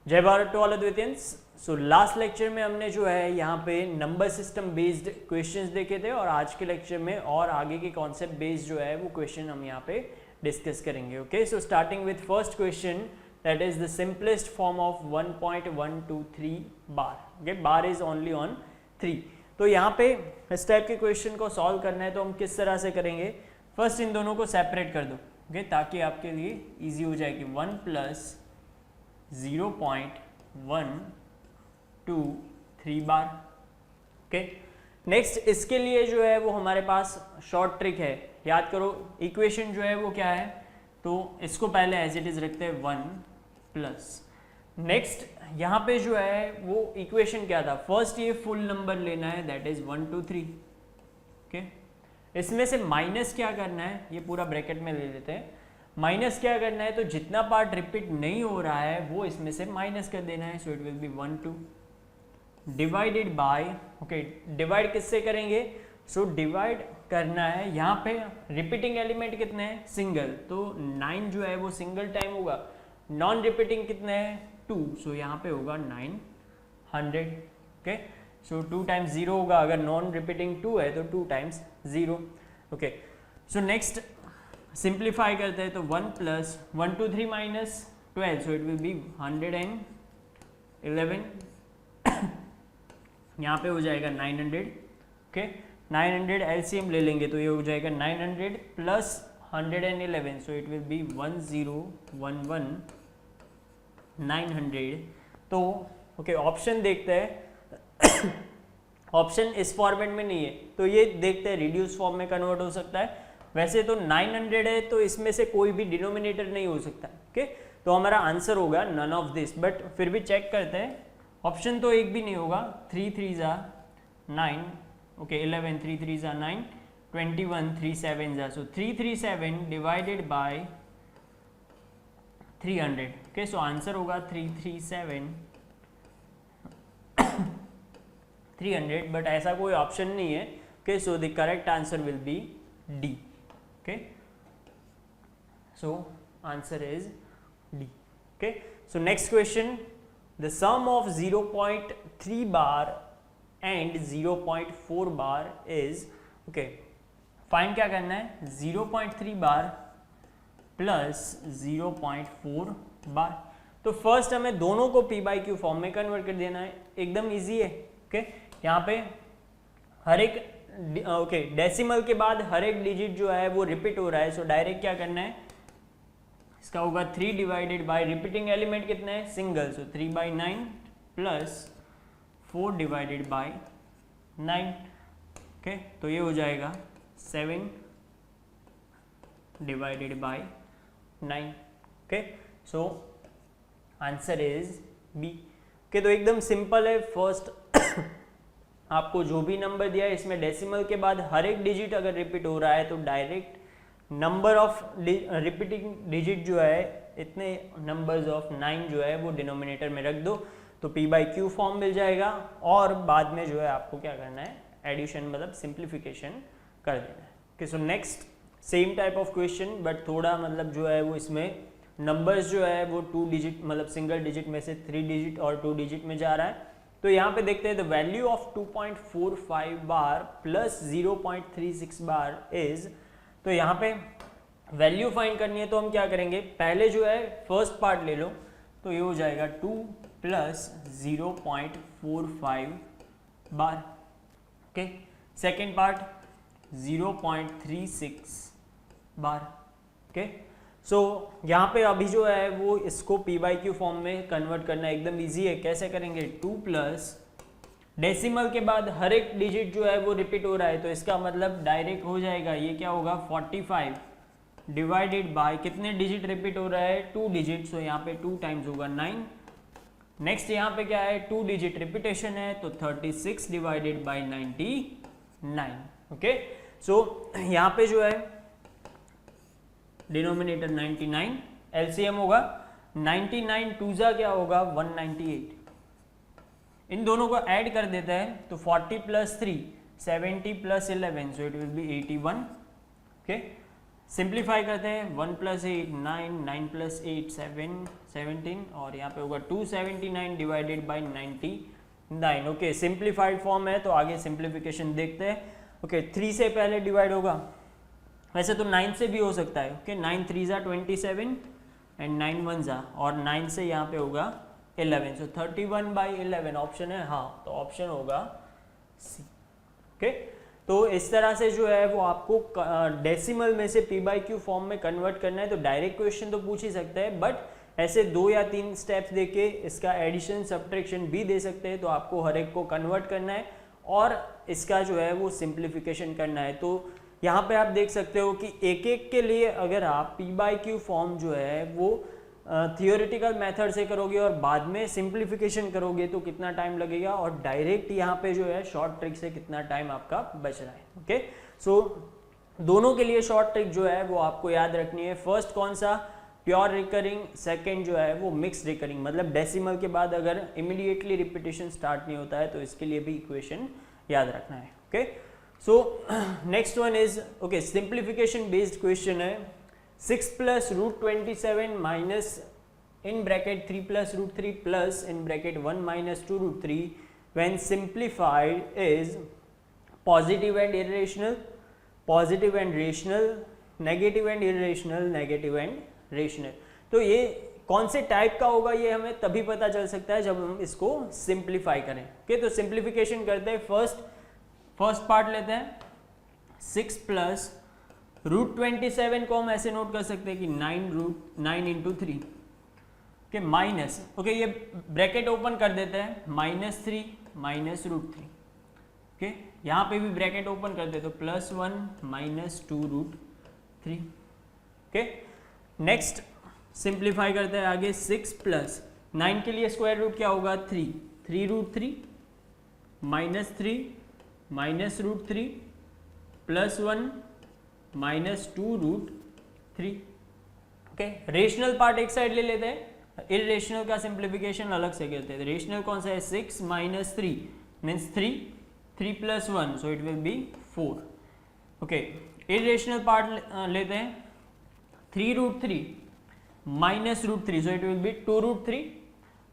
जय भारत to all अद्वितियंस। सो लास्ट लेक्चर में हमने जो है यहाँ पे नंबर सिस्टम बेस्ड क्वेश्चंस देखे थे और आज के लेक्चर में और आगे के कॉन्सेप्ट बेस्ड जो है वो क्वेश्चन हम यहाँ पे डिस्कस करेंगे। Okay, so starting with first question that is the simplest form of 1.123 bar. Okay, bar is only on 3। तो यहाँ पे इस टाइप के क्वेश्चन को सॉल्व करना है तो हम किस तरह से करेंगे, फर्स्ट इन दोनों को सेपरेट कर दो। ओके, ताकि आपके लिए ईजी हो जाए कि 1 + 0.123 बार। ओके, नेक्स्ट इसके लिए जो है वो हमारे पास शॉर्ट ट्रिक है। याद करो इक्वेशन जो है वो क्या है, तो इसको पहले एज इट इज रखते हैं 1 प्लस, नेक्स्ट यहाँ पे जो है वो इक्वेशन क्या था, फर्स्ट ये फुल नंबर लेना है दैट इज 1 2 3। ओके, इसमें से माइनस क्या करना है, ये पूरा ब्रैकेट में ले लेते हैं। माइनस क्या करना है, तो जितना पार्ट रिपीट नहीं हो रहा है वो इसमें से माइनस कर देना है। So it will be 1 2 divided by, okay divide किससे करेंगे, सो डिवाइड करना है यहाँ पे रिपीटिंग एलिमेंट कितने हैं, सिंगल, तो 9 जो है वो सिंगल टाइम होगा। नॉन रिपीटिंग कितने हैं, 2, सो यहाँ पे होगा 900। ओके, सो 2 टाइम्स 0 होगा, अगर नॉन रिपीटिंग 2 है तो 2 times 0। Okay, so next simplify करते हैं तो 1 + 1 2 3 - 12, सो इट विल बी 111। यहाँ पे हो जाएगा 900। ओके, 900 एलसीएम ले लेंगे तो ये हो जाएगा 900 + 111, सो इट विल बी 1011 900। तो ओके, ऑप्शन देखते हैं। ऑप्शन इस फॉर्मेट में नहीं है तो ये देखते हैं रिड्यूस फॉर्म में कन्वर्ट हो सकता है। वैसे तो 900 है तो इसमें से कोई भी डिनोमिनेटर नहीं हो सकता। ओके, तो हमारा आंसर होगा नन ऑफ दिस, बट फिर भी चेक करते हैं। ऑप्शन तो एक भी नहीं होगा। 3 3 9, okay 11 3 3 9, 21 3 7 so 337 divided by 300। Okay, so answer होगा 337 300, बट ऐसा कोई ऑप्शन नहीं है। Okay, so the correct answer will B D. Okay, so answer is D. Okay, so next question, the sum of 0.3 bar and 0.4 bar is, okay, find क्या करना है, 0.3 बार plus 0.4 बार। तो first हमें दोनों को p/q फॉर्म में कन्वर्ट कर देना है, एकदम इजी है। ओके, यहाँ पे हर एक ओके डेसिमल के बाद हर एक डिजिट जो है वो रिपीट हो रहा है, सो डायरेक्ट क्या करना है, इसका होगा 3 डिवाइडेड बाय रिपीटिंग एलिमेंट कितने हैं, single, so 3/9 plus 4 divided by 9। Okay, तो ये हो जाएगा 7 divided by 9। Okay, so answer is B. Okay, तो एकदम सिंपल है। फर्स्ट आपको जो भी नंबर दिया है इसमें डेसिमल के बाद हर एक डिजिट अगर रिपीट हो रहा है तो direct number of repeating digit जो है, इतने नंबर्स ऑफ 9 जो है वो डिनोमिनेटर में रख दो तो p/q फॉर्म मिल जाएगा। और बाद में जो है आपको क्या करना है, एडिशन मतलब सिंप्लीफिकेशन कर देना है। Okay, so next same type of question, but थोड़ा मतलब जो है वो इसमें नंबर्स जो है वो 2 डिजिट मतलब सिंगल डिजिट में से 3 डिजिट और 2 डिजिट में जा रहा है। तो यहाँ पे देखते हैं the value of 2.45 bar plus 0.36 bar is, तो यहाँ पे वैल्यू फाइंड करनी है तो हम क्या करेंगे, पहले जो है फर्स्ट पार्ट ले लो, तो ये हो जाएगा 2 + 0.45 बार। ओके, सेकेंड पार्ट 0.36 बार। ओके, सो यहाँ पे अभी जो है वो इसको p/q फॉर्म में कन्वर्ट करना एकदम इजी है। कैसे करेंगे, 2 प्लस डेसिमल के बाद हर एक डिजिट जो है वो रिपीट हो रहा है तो इसका मतलब डायरेक्ट हो जाएगा, ये क्या होगा 45 डिवाइडेड बाय कितने डिजिट रिपीट हो रहा है, 2 डिजिट, सो यहाँ पे 2 टाइम्स होगा 9। नेक्स्ट यहाँ पे क्या है, 2 डिजिट रिपीटेशन है तो 36 डिवाइडेड बाय 99। ओके, सो यहाँ पे जो है डिनोमिनेटर 99, एलसीएम होगा 99 2 क्या होगा 198। इन दोनों को ऐड कर देता है तो 40 + 3 70 + 11, so it will be 81। Okay, simplify करते हैं, 1 + 8 9, 9 + 8 17 और यहाँ पे होगा 279 divided by 99। Okay, simplified form है तो आगे सिंप्लीफिकेशन देखते हैं। ओके, 3 से पहले डिवाइड होगा, वैसे तो 9 से भी हो सकता है। ओके, 9 3 ज़ा 27 एंड 9 1 ज़ा, और 9 से यहाँ पे होगा 11, सो 31/11 ऑप्शन है, हाँ तो ऑप्शन होगा सी। ओके, तो इस तरह से जो है वो आपको डेसिमल में से p/q फॉर्म में कन्वर्ट करना है। तो डायरेक्ट क्वेश्चन तो पूछ ही सकते हैं, बट ऐसे 2 या 3 स्टेप्स देके इसका एडिशन सब्ट्रैक्शन भी दे सकते हैं। तो आपको हर एक को कन्वर्ट करना है और इसका जो है वो सिंप्लीफिकेशन करना है। तो यहाँ पे आप देख सकते हो कि एक एक के लिए अगर आप p/q फॉर्म जो है वो थियोरेटिकल मेथड से करोगे और बाद में सिंप्लीफिकेशन करोगे तो कितना टाइम लगेगा, और डायरेक्ट यहाँ पे जो है शॉर्ट ट्रिक से कितना टाइम आपका बच रहा है। ओके, सो दोनों के लिए शॉर्ट ट्रिक जो है वो आपको याद रखनी है। फर्स्ट कौन सा, प्योर रिकरिंग, सेकंड जो है वो मिक्स रिकरिंग, मतलब डेसिमल के बाद अगर इमीडिएटली रिपीटेशन स्टार्ट नहीं होता है तो इसके लिए भी इक्वेशन याद रखना है। Okay, so next one is okay simplification based question है। 6 + √27 minus in bracket 3 + √3 plus in bracket 1 - 2 √3 when simplified is positive and irrational, positive and rational, negative and irrational, negative and rational। तो ये कौन से type का होगा ये हमें तभी पता चल सकता है जब हम इसको सिंप्लीफाई करें। ओके, तो सिंप्लीफिकेशन करते हैं। फर्स्ट पार्ट लेते हैं, 6 + √27 को हम ऐसे नोट कर सकते हैं कि 9 × 3 के माइनस, ओके ये ब्रैकेट ओपन कर देते हैं, -3 - √3। ओके, यहाँ पे भी ब्रैकेट ओपन कर देते, तो +1 - 2 √3। ओके, नेक्स्ट सिंप्लीफाई करते हैं आगे। 6 + 9 के लिए स्क्वायर रूट क्या होगा, 3 √3 -3 -√3 +1 - 2 √3। ओके, रेशनल पार्ट एक साइड ले लेते हैं, इरेशनल का सिंप्लीफिकेशन अलग से करते हैं। रेशनल कौन सा है, 6 - 3 means 3 + 1 so it will be 4। Okay, irrational part लेते हैं, 3 √3 - √3 so it will be 2 √3,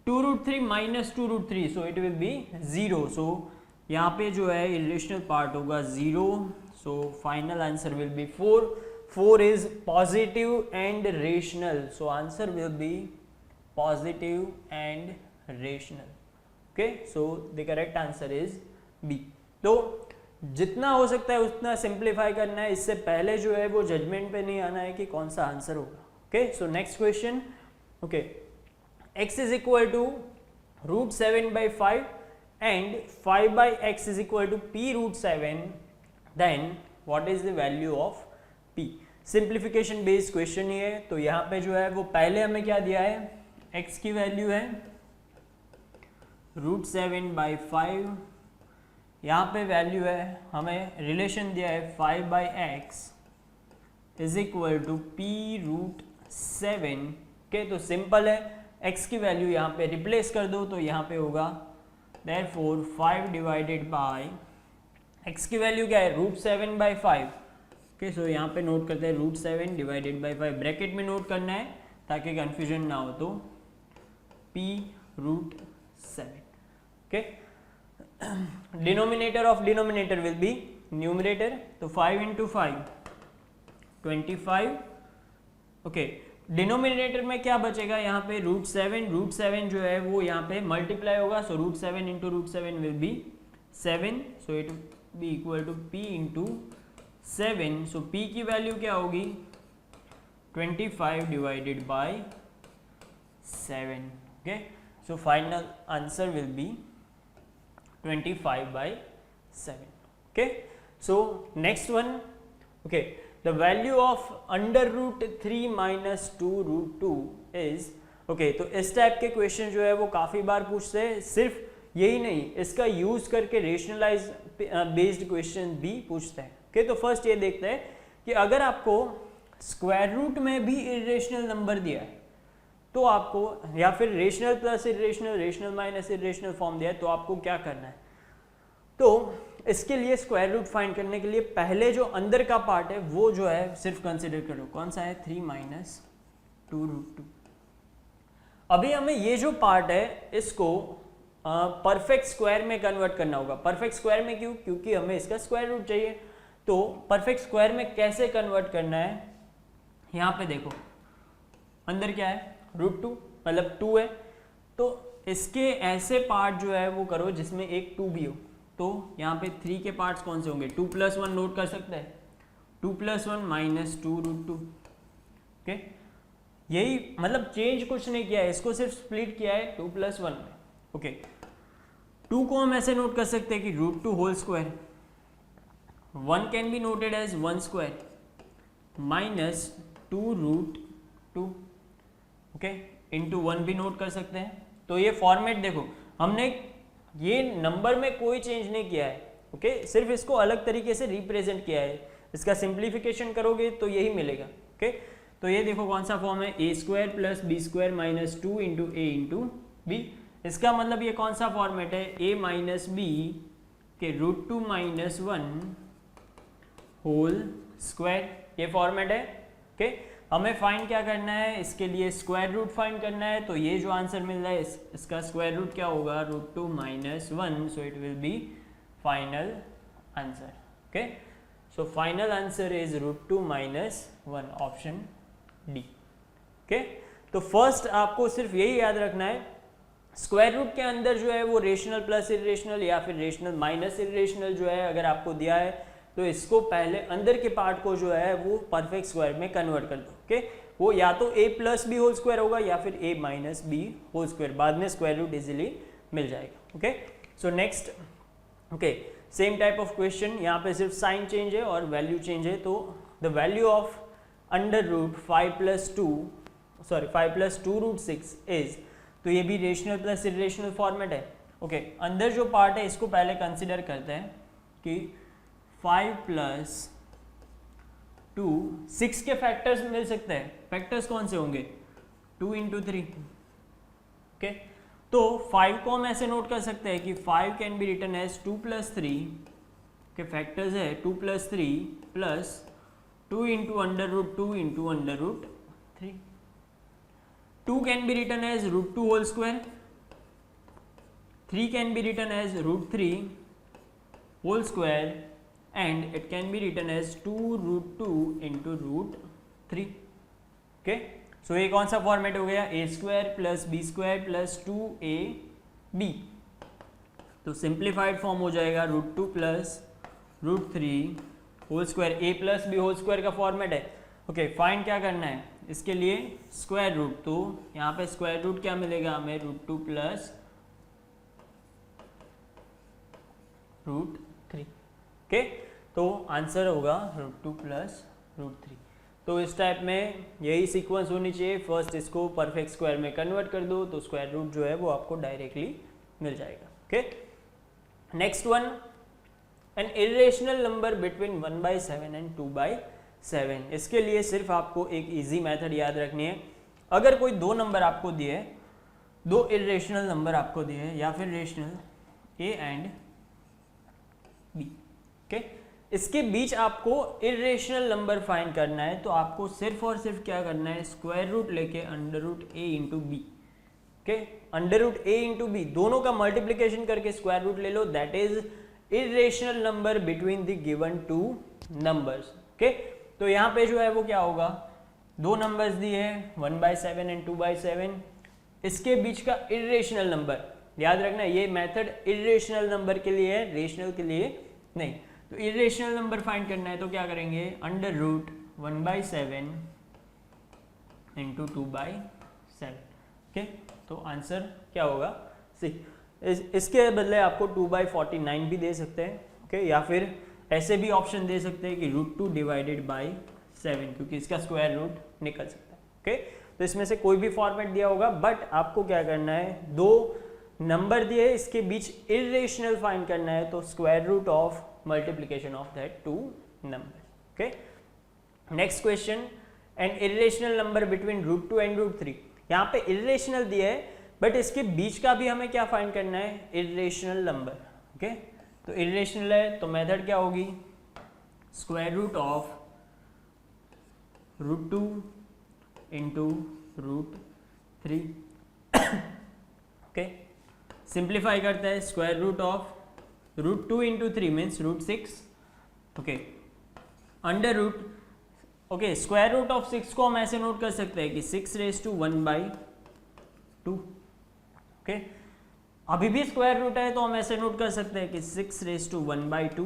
2 √3 - 2 √3 so it will be 0। सो यहाँ पे जो है इरेशनल पार्ट होगा 0, so final answer will be 4 is positive and rational, so answer will be positive and rational। okay, so the correct answer is B। तो जितना हो सकता है उतना सिंप्लीफाई करना है, इससे पहले जो है वो जजमेंट पे नहीं आना है कि कौन सा आंसर होगा। Okay, so next question. Okay, x is equal to √7/5 and 5/x is equal to p √7, then what is the value of p। Simplification based question ही है। तो यहाँ पे जो है वो पहले हमें क्या दिया है, x की वैल्यू है √7/5, यहाँ पे वैल्यू है, हमें रिलेशन दिया है 5/x is equal to p √7 के। तो सिंपल है, x की वैल्यू यहाँ पे रिप्लेस कर दो तो यहाँ पे होगा therefore 5 डिवाइडेड बाय x की वैल्यू क्या है, √7/5। ओके, सो यहाँ पे नोट करते हैं √7 डिवाइडेड बाय 5, ब्रैकेट में नोट करना है ताकि कंफ्यूजन ना हो। तो p √7। Okay, denominator of denominator will be numerator, तो 5 × 5 25। ओके, डिनोमिनेटर में क्या बचेगा, यहाँ पे √7 जो है वो यहाँ पे मल्टीप्लाई होगा, so √7 × √7 will be 7, so it be equal to p × 7। So p की वैल्यू क्या होगी, 25 divided by 7। Okay, so final answer will be 25/7। Okay, so next one. Okay, the value of √3 - 2 √2 is. Okay, तो इस type के question जो है वो काफ़ी बार पूछते हैं। सिर्फ यही नहीं, इसका यूज करके रेशनलाइज बेस्ड क्वेश्चन भी पूछते हैं। ओके, तो फर्स्ट ये देखते हैं कि अगर आपको स्क्वायर रूट में भी इरेशनल नंबर दिया है तो आपको, या फिर rational plus irrational, rational minus irrational form दिया है तो आपको क्या करना है। तो इसके लिए स्क्वायर रूट फाइंड करने के लिए पहले जो अंदर का पार्ट है वो जो है सिर्फ कंसिडर करो, कौन सा है 3 माइनस 2√2। अभी हमें ये जो पार्ट है इसको परफेक्ट स्क्वायर में कन्वर्ट करना होगा। परफेक्ट स्क्वायर में क्यों? क्योंकि हमें इसका स्क्वायर रूट चाहिए। तो परफेक्ट स्क्वायर में कैसे कन्वर्ट करना है, यहाँ पे देखो अंदर क्या है √2 मतलब 2 है, तो इसके ऐसे पार्ट जो है वो करो जिसमें एक 2 भी हो। तो यहाँ पे 3 के पार्ट्स कौन से होंगे, 2 + 1 नोट कर सकते हैं, 2 + 1 माइनस 2√2। ओके, यही मतलब चेंज कुछ नहीं किया है, इसको सिर्फ स्प्लिट किया है 2 + 1 में। ओके, 2 को हम ऐसे नोट कर सकते हैं कि √2 whole square, 1 can be noted as 1 square minus 2√2। Okay, into 1 भी नोट कर सकते हैं। तो ये फॉर्मेट देखो, हमने ये नंबर में कोई चेंज नहीं किया है। ओके, सिर्फ इसको अलग तरीके से रिप्रेजेंट किया है। इसका सिंप्लीफिकेशन करोगे तो यही मिलेगा। ओके, तो ये देखो कौन सा फॉर्म है, a² + b² माइनस 2 इंटू ए इंटू बी। इसका मतलब ये कौन सा फॉर्मेट है, a माइनस बी के √2 माइनस 1 होल स्क्वायर, ये फॉर्मेट है। ओके, हमें फाइंड क्या करना है, इसके लिए स्क्वायर रूट फाइंड करना है। तो ये जो आंसर मिल रहा है इसका स्क्वायर रूट क्या होगा, √2 minus 1, so it will be final answer. Okay, so final answer is √2 minus 1, option D. Okay, तो फर्स्ट आपको सिर्फ यही याद रखना है, स्क्वायर रूट के अंदर जो है वो रेशनल प्लस इरेशनल या फिर रेशनल माइनस इरेशनल जो है अगर आपको दिया है तो इसको पहले अंदर के पार्ट को जो है वो परफेक्ट स्क्वायर में कन्वर्ट कर दो। ओके, वो या तो a + b होल स्क्वायर होगा या फिर a minus b whole square, बाद में स्क्वायर रूट इजीली मिल जाएगा। Okay, so next, okay same type of question, यहाँ पे सिर्फ साइन चेंज है और वैल्यू चेंज है। तो द वैल्यू ऑफ √5 + 2√6 इज, तो ये भी रेशनल प्लस इरेशनल फॉर्मेट है। ओके, अंदर जो पार्ट है इसको पहले कंसिडर करते हैं कि 5 + 2, 6 के फैक्टर्स मिल सकते हैं। फैक्टर्स कौन से होंगे, 2 × 3। ओके, तो 5 को हम ऐसे नोट कर सकते हैं कि 5 कैन बी रिटन एज 2 + 3 के फैक्टर्स है 2 + 3 plus 2 × √2 × √3। 2 can be written as √2 whole square, 3 can be written as √3 whole square and it can be written as 2√2 × √3। Okay, so ये कौन सा फॉर्मेट हो गया, a² + b² + 2ab। तो सिंप्लीफाइड फॉर्म हो जाएगा √2 + √3 whole square, a + b whole square का format है। ओके, फाइंड क्या करना है इसके लिए, स्क्वायर रूट। तो यहाँ पे स्क्वायर रूट क्या मिलेगा हमें, √2 + √3। ओके, तो आंसर होगा √2 + √3। तो इस टाइप में यही सीक्वेंस होनी चाहिए, फर्स्ट इसको परफेक्ट स्क्वायर में कन्वर्ट कर दो तो स्क्वायर रूट जो है वो आपको डायरेक्टली मिल जाएगा। Okay, next one, N irrational number between 1/7 and 2/7। इसके लिए सिर्फ आपको एक इजी मेथड याद रखनी है। अगर कोई दो नंबर आपको दिए, दो इरेशनल नंबर आपको दिए या फिर rational a and b, okay, इसके बीच आपको इरेशनल नंबर फाइंड करना है। तो आपको सिर्फ और सिर्फ क्या करना है, स्क्वायर रूट लेके √a × b। Okay, √a × b दोनों का मल्टीप्लिकेशन करके स्क्वायर रूट ले लो, that is irrational number between the given two numbers. Okay, तो यहाँ पे जो है वो क्या होगा, दो नंबर्स दिए हैं 1/7 एंड 2/7, इसके बीच का इरेशनल नंबर याद रखना, ये मेथड इरेशनल नंबर के लिए है, रेशनल के लिए नहीं। तो इरेशनल नंबर फाइंड करना है तो क्या करेंगे, √1/7 × 2/7। ओके, तो आंसर क्या होगा, सी इसके बदले आपको 2/49 भी दे सकते हैं। ओके, या फिर ऐसे भी ऑप्शन दे सकते हैं कि √2 / 7, क्योंकि इसका स्क्वायर रूट निकल सकता है। ओके, तो इसमें से कोई भी फॉर्मेट दिया होगा, बट आपको क्या करना है, दो नंबर दिए इसके बीच इरेशनल फाइंड करना है, तो square root of multiplication of that two number. Okay, next question, an irrational number between √2 and √3। यहाँ पे इरेशनल दिया है बट इसके बीच का भी हमें क्या फाइंड करना है, इरेशनल नंबर। ओके, तो इरेशनल है तो मेथड क्या होगी, square root of √2 into √3। Okay, simplify करते हैं, square root of √2 into 3 means √6। Okay, under root, okay square root of 6 को हम ऐसे नोट कर सकते हैं कि 6⁻²। ओके, अभी भी स्क्वायर रूट है तो हम ऐसे नोट कर सकते हैं कि 6⁻²⁰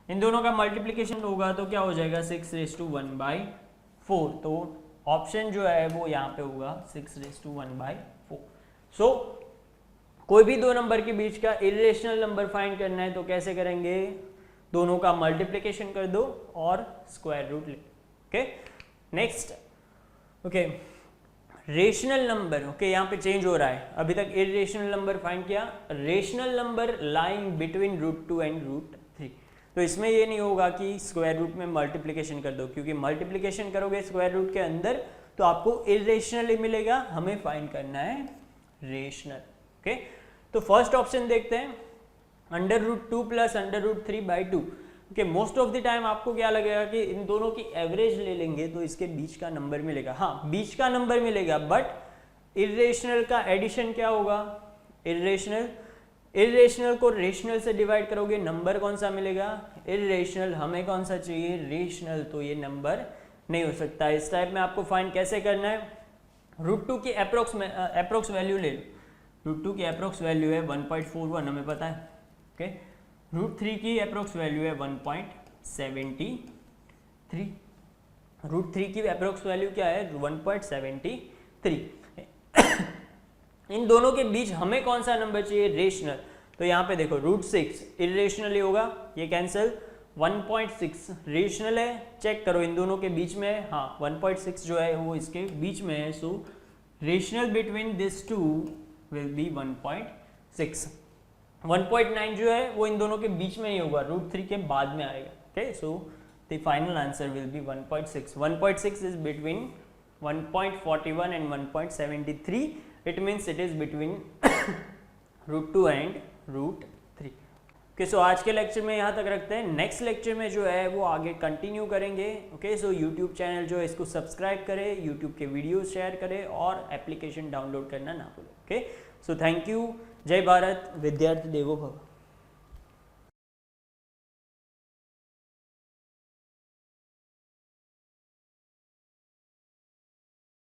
इन दोनों का मल्टीप्लिकेशन होगा तो क्या हो जाएगा 6⁻⁴। तो ऑप्शन जो है वो यहाँ पे होगा 6⁻⁴। सो कोई भी दो नंबर के बीच का इरेशनल नंबर फाइंड करना है तो कैसे करेंगे, दोनों का मल्टीप्लिकेशन कर दो और स्क्वायर रूट ले। Okay, next, okay rational number, okay यहाँ पे चेंज हो रहा है, अभी तक इरेशनल नंबर फाइंड किया, rational number lying between √2 and √3। तो इसमें ये नहीं होगा कि स्क्वायर रूट में मल्टीप्लिकेशन कर दो, क्योंकि मल्टीप्लिकेशन करोगे स्क्वायर रूट के अंदर तो आपको इरेशनल ही मिलेगा, हमें फाइंड करना है रेशनल। ओके, तो फर्स्ट ऑप्शन देखते हैं, √2 plus √3/2। Okay, most of the time आपको क्या लगेगा कि इन दोनों की एवरेज ले लेंगे तो इसके बीच का नंबर मिलेगा। हाँ, बीच का नंबर मिलेगा, बट इरेशनल का एडिशन क्या होगा, इरेशनल को रेशनल से डिवाइड करोगे, नंबर कौन सा मिलेगा, इरेशनल। हमें कौन सा चाहिए, रेशनल, तो ये नंबर नहीं हो सकता। इस टाइप में आपको फाइंड कैसे करना है, √2 की अप्रोक्स वैल्यू ले लो, √2 की अप्रोक्स वैल्यू है 1.41 हमें पता है। ओके, √3 की अप्रोक्स वैल्यू है 1.73, √3 की अप्रोक्स वैल्यू क्या है 1.73। इन दोनों के बीच हमें कौन सा नंबर चाहिए, रेशनल। तो यहाँ पे देखो √6 इरेशनल ही होगा, ये कैंसिल, 1.6 रेशनल है, चेक करो इन दोनों के बीच में है, हाँ 1.6 जो है वो इसके बीच में है, so rational between this two will be 1.6। 1.9 जो है वो इन दोनों के बीच में ही होगा, √3 के बाद में आएगा। Okay, so the final answer will be 1.6। 1.6 is between 1.41 and 1.73, it means it is between √2 and √3। Okay, so आज के लेक्चर में यहाँ तक रखते हैं, नेक्स्ट लेक्चर में जो है वो आगे कंटिन्यू करेंगे। ओके, सो यूट्यूब चैनल जो है इसको सब्सक्राइब करें, यूट्यूब के वीडियोस शेयर करें और एप्लीकेशन डाउनलोड करना ना भूलें। ओके, सो थैंक यू, जय भारत, विद्यार्थी देवो भव।